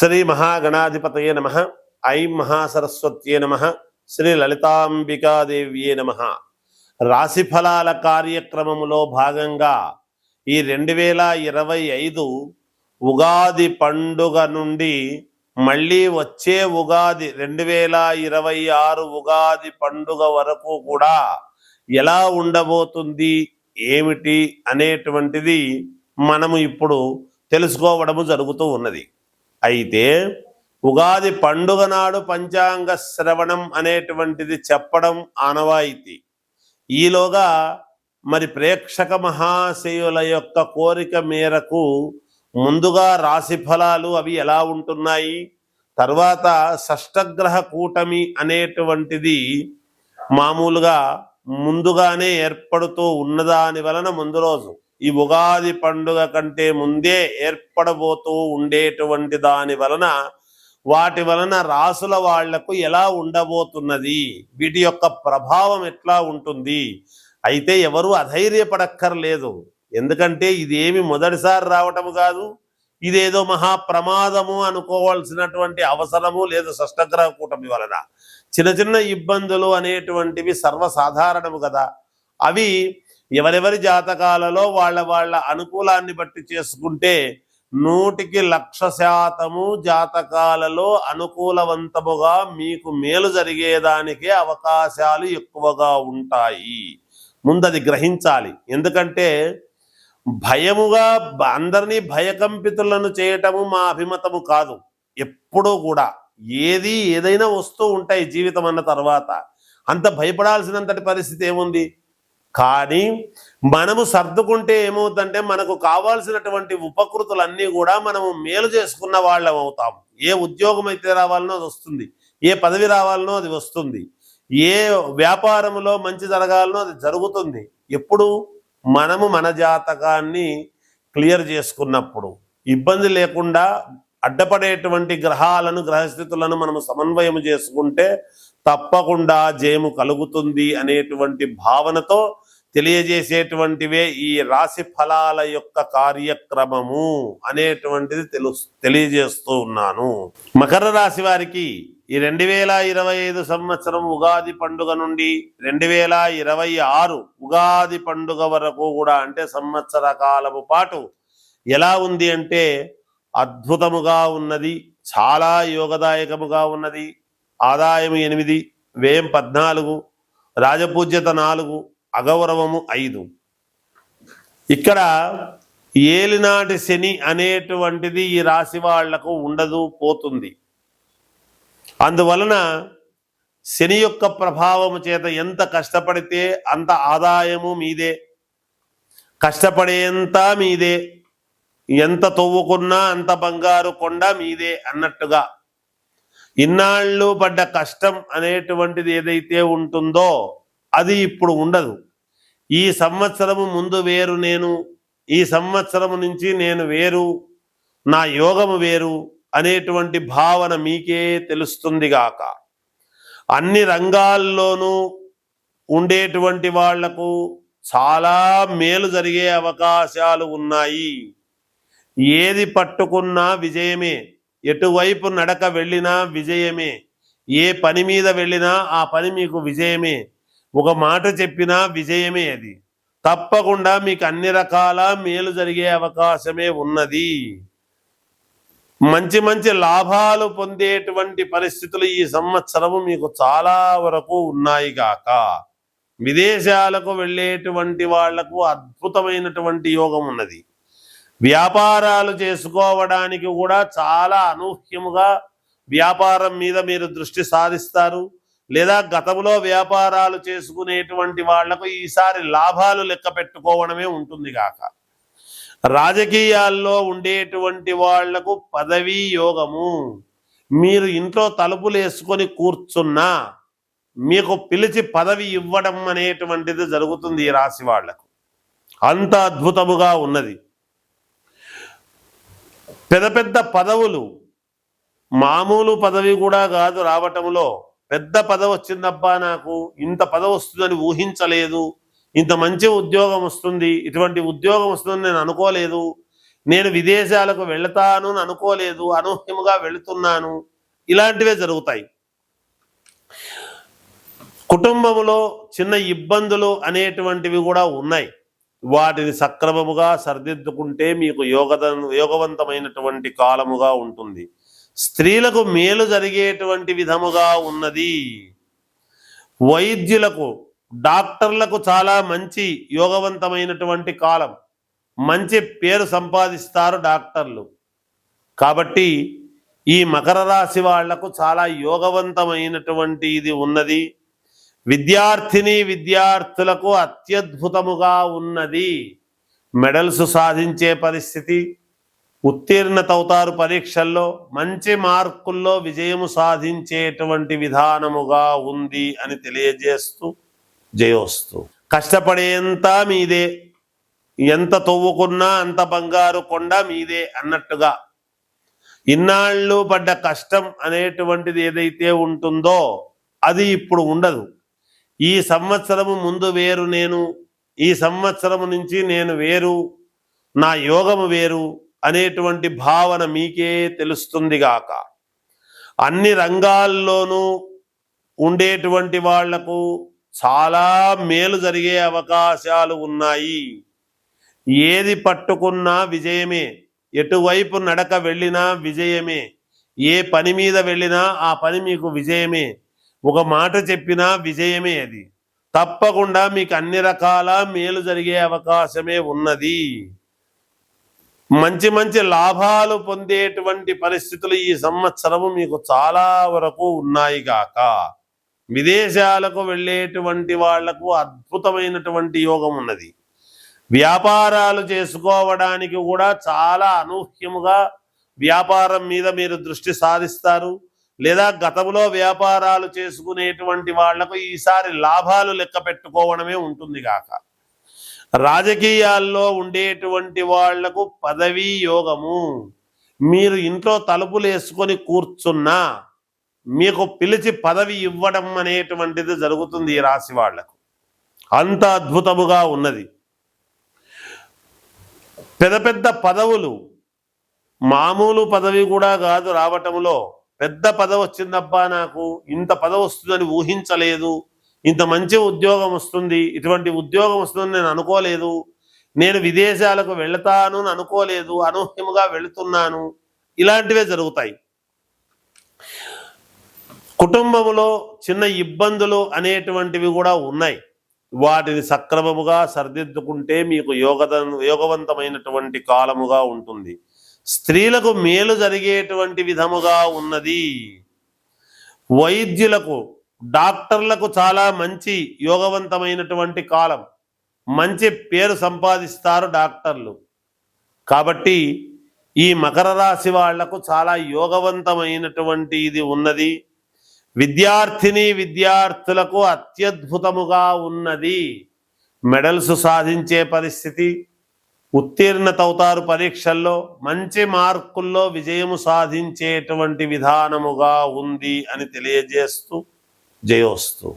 శ్రీ మహాగణాధిపతయే నమః. ఐం మహాసరస్వత్యే నమః. శ్రీ లలితాంబికాదేవ్యే నమః. రాశిఫలాల కార్యక్రమములో భాగంగా ఈ 2025 ఉగాది పండుగ నుండి మళ్ళీ వచ్చే ఉగాది 2026 ఉగాది పండుగ వరకు కూడా ఎలా ఉండబోతుంది, ఏమిటి అనేటువంటిది మనము ఇప్పుడు తెలుసుకోవడము జరుగుతూ ఉన్నది. అయితే ఉగాది పండుగ నాడు పంచాంగ శ్రవణం అనేటువంటిది చెప్పడం ఆనవాయితీ. ఈలోగా మరి ప్రేక్షక మహాశయుల యొక్క కోరిక మేరకు ముందుగా రాశి ఫలాలు అవి ఎలా ఉంటున్నాయి, తర్వాత షష్టగ్రహ కూటమి అనేటువంటిది మామూలుగా ముందుగానే ఏర్పడుతూ ఉన్నదాని వలన ముందు రోజు ఈ ఉగాది పండుగ కంటే ముందే ఏర్పడబోతూ ఉండేటువంటి దాని వలన వాటి వలన రాసుల వాళ్లకు ఎలా ఉండబోతున్నది, వీటి యొక్క ప్రభావం ఎట్లా ఉంటుంది. అయితే ఎవరు అధైర్యపడక్కర్లేదు. ఎందుకంటే ఇదేమి మొదటిసారి రావటము కాదు, ఇదేదో మహాప్రమాదము అనుకోవాల్సినటువంటి అవసరము లేదు. షష్టగ్రహ కూటమి వలన చిన్న చిన్న ఇబ్బందులు అనేటువంటివి సర్వసాధారణము కదా. అవి ఎవరెవరి జాతకాలలో వాళ్ళ అనుకూలాన్ని బట్టి చేసుకుంటే 100% జాతకాలలో అనుకూలవంతముగా మీకు మేలు జరిగేదానికే అవకాశాలు ఎక్కువగా ఉంటాయి. ముందది గ్రహించాలి. ఎందుకంటే భయముగా అందరినీ భయకంపితులను చేయటము మా అభిమతము కాదు. ఎప్పుడూ కూడా ఏదైనా వస్తూ ఉంటాయి జీవితం అన్న తర్వాత, అంత భయపడాల్సినంతటి పరిస్థితి ఏముంది. కానీ మనము సర్దుకుంటే ఏమవుతుందంటే మనకు కావాల్సినటువంటి ఉపకృతులన్నీ కూడా మనము మేలు చేసుకున్న వాళ్ళం అవుతాం. ఏ ఉద్యోగం అయితే రావాలనో అది వస్తుంది, ఏ పదవి రావాలనో అది వస్తుంది, ఏ వ్యాపారంలో మంచి జరగాలనో అది జరుగుతుంది. ఎప్పుడు మనము మన జాతకాన్ని క్లియర్ చేసుకున్నప్పుడు, ఇబ్బంది లేకుండా అడ్డపడేటువంటి గ్రహాలను గ్రహస్థితులను మనము సమన్వయం చేసుకుంటే తప్పకుండా జయము కలుగుతుంది అనేటువంటి భావనతో తెలియజేసేటువంటివే ఈ రాశి ఫలాల యొక్క కార్యక్రమము అనేటువంటిది తెలియజేస్తూ ఉన్నాను. మకర రాశి వారికి ఈ 2025 సంవత్సరం ఉగాది పండుగ నుండి 2026 ఉగాది పండుగ వరకు కూడా, అంటే సంవత్సర కాలము పాటు ఎలా ఉంది అంటే అద్భుతముగా ఉన్నది. చాలా యోగదాయకముగా ఉన్నది. ఆదాయం 8, వ్యయం 14, రాజపూజ్యత 4, అగౌరవము 5. ఇక్కడ ఏలినాటి శని అనేటువంటిది ఈ రాశి వాళ్లకు ఉండదు, పోతుంది. అందువలన శని యొక్క ప్రభావము చేత ఎంత కష్టపడితే అంత ఆదాయము మీదే, కష్టపడేంత మీదే, ఎంత తవ్వుకున్నా అంత బంగారు కొండ మీదే అన్నట్టుగా ఇన్నాళ్ళు పడ్డ కష్టం అనేటువంటిది ఏదైతే ఉంటుందో అది ఇప్పుడు ఉండదు. ఈ సంవత్సరము ముందు వేరు నేను, ఈ సంవత్సరము నుంచి నేను వేరు, నా యోగము వేరు అనేటువంటి భావన మీకే తెలుస్తుంది గాక. అన్ని రంగాల్లోనూ ఉండేటువంటి వాళ్లకు చాలా మేలు జరిగే అవకాశాలు ఉన్నాయి. ఏది పట్టుకున్నా విజయమే, ఎటువైపు నడక వెళ్ళినా విజయమే, ఏ పని మీద వెళ్ళినా ఆ పని మీకు విజయమే, ఒక మాట చెప్పినా విజయమే. అది తప్పకుండా మీకు అన్ని రకాల మేలు జరిగే అవకాశమే ఉన్నది. మంచి మంచి లాభాలు పొందేటువంటి పరిస్థితులు ఈ సంవత్సరము మీకు చాలా వరకు ఉన్నాయి గాక. విదేశాలకు వెళ్ళేటువంటి వాళ్లకు అద్భుతమైనటువంటి యోగం ఉన్నది. వ్యాపారాలు చేసుకోవడానికి కూడా చాలా అనూహ్యముగా వ్యాపారం మీద మీరు దృష్టి సాధిస్తారు. లేదా గతంలో వ్యాపారాలు చేసుకునేటువంటి వాళ్లకు ఈసారి లాభాలు లెక్క పెట్టుకోవడమే ఉంటుంది కాక. రాజకీయాల్లో ఉండేటువంటి వాళ్లకు పదవీ యోగము. మీరు ఇంట్లో తలుపులు వేసుకొని కూర్చున్నా మీకు పిలిచి పదవి ఇవ్వడం అనేటువంటిది జరుగుతుంది ఈ రాశి వాళ్లకు. అంత అద్భుతముగా ఉన్నది. పెద్ద పెద్ద పదవులు, మామూలు పదవి కూడా కాదు రావటంలో, పెద్ద పదవి వచ్చిందబ్బా, నాకు ఇంత పదవి వస్తుందని ఊహించలేదు, ఇంత మంచి ఉద్యోగం వస్తుంది, ఇటువంటి ఉద్యోగం వస్తుందని నేను అనుకోలేదు, నేను విదేశాలకు వెళతాను అని అనుకోలేదు, అనూహ్యముగా వెళుతున్నాను, ఇలాంటివే జరుగుతాయి. కుటుంబంలో చిన్న ఇబ్బందులు అనేటువంటివి కూడా ఉన్నాయి. వాటిని సక్రమముగా సరిదిద్దుకుంటే మీకు యోగవంతమైనటువంటి కాలముగా ఉంటుంది. స్త్రీలకు మేలు జరిగేటువంటి విధముగా ఉన్నది. వైద్యులకు, డాక్టర్లకు చాలా మంచి యోగవంతమైనటువంటి కాలం. మంచి పేరు సంపాదిస్తారు డాక్టర్లు. కాబట్టి ఈ మకర రాశి వాళ్లకు చాలా యోగవంతమైనటువంటి ఇది ఉన్నది. విద్యార్థులకు అత్యద్భుతముగా ఉన్నది. మెడల్స్ సాధించే పరిస్థితి, ఉత్తీర్ణతవుతారు పరీక్షల్లో, మంచి మార్కుల్లో విజయము సాధించేటువంటి విధానముగా ఉంది అని తెలియజేస్తూ జయోస్తు. కష్టపడేంత మీదే, ఎంత తవ్వుకున్నా అంత బంగారు కొండ మీదే అన్నట్టుగా ఇన్నాళ్ళు పడ్డ కష్టం అనేటువంటిది ఏదైతే ఉంటుందో అది ఇప్పుడు ఉండదు. ఈ సంవత్సరము ముందు వేరు నేను, ఈ సంవత్సరము నుంచి నేను వేరు, నా యోగము వేరు అనేటువంటి భావన మీకే తెలుస్తుంది గాక. అన్ని రంగాల్లోనూ ఉండేటువంటి వాళ్లకు చాలా మేలు జరిగే అవకాశాలు ఉన్నాయి. ఏది పట్టుకున్నా విజయమే, ఎటువైపు నడక వెళ్ళినా విజయమే, ఏ పని మీద వెళ్ళినా ఆ పని మీకు విజయమే, ఒక మాట చెప్పినా విజయమే. అది తప్పకుండా మీకు అన్ని రకాల మేలు జరిగే అవకాశమే ఉన్నది. మంచి మంచి లాభాలు పొందేటువంటి పరిస్థితులు ఈ సంవత్సరము మీకు చాలా వరకు ఉన్నాయి గాక. విదేశాలకు వెళ్ళేటువంటి వాళ్లకు అద్భుతమైనటువంటి యోగం ఉన్నది. వ్యాపారాలు చేసుకోవడానికి కూడా చాలా అనూహ్యముగా వ్యాపారం మీద మీరు దృష్టి సాధిస్తారు. లేదా గతంలో వ్యాపారాలు చేసుకునేటువంటి వాళ్లకు ఈసారి లాభాలు లెక్క పెట్టుకోవడమే ఉంటుంది గాక. రాజకీయాల్లో ఉండేటువంటి వాళ్లకు పదవీ యోగము. మీరు ఇంట్లో తలుపులు వేసుకొని కూర్చున్నా మీకు పిలిచి పదవి ఇవ్వడం అనేటువంటిది జరుగుతుంది ఈ రాశి వాళ్లకు. అంత అద్భుతముగా ఉన్నది. పెద్ద పెద్ద పదవులు, మామూలు పదవి కూడా కాదు రావటంలో, పెద్ద పదవి వచ్చిందబ్బా, నాకు ఇంత పదవి వస్తుందని ఊహించలేదు, ఇంత మంచి ఉద్యోగం వస్తుంది, ఇటువంటి ఉద్యోగం వస్తుందని నేను అనుకోలేదు, నేను విదేశాలకు వెళతాను అని అనుకోలేదు, అనూహ్యముగా వెళుతున్నాను, ఇలాంటివే జరుగుతాయి. కుటుంబంలో చిన్న ఇబ్బందులు అనేటువంటివి కూడా ఉన్నాయి. వాటిని సక్రమముగా సరిదిద్దుకుంటే మీకు యోగవంతమైనటువంటి కాలముగా ఉంటుంది. స్త్రీలకు మేలు జరిగేటువంటి విధముగా ఉన్నది. వైద్యులకు, డాక్టర్లకు చాలా మంచి యోగవంతమైనటువంటి కాలం. మంచి పేరు సంపాదిస్తారు డాక్టర్లు. కాబట్టి ఈ మకర రాశి వాళ్లకు చాలా యోగవంతమైనటువంటి ఇది ఉన్నది. విద్యార్థులకు అత్యద్భుతముగా ఉన్నది. మెడల్స్ సాధించే పరిస్థితి, ఉత్తీర్ణతవుతారు పరీక్షల్లో, మంచి మార్కుల్లో విజయము సాధించేటువంటి విధానముగా ఉంది అని తెలియజేస్తూ జయోస్తు.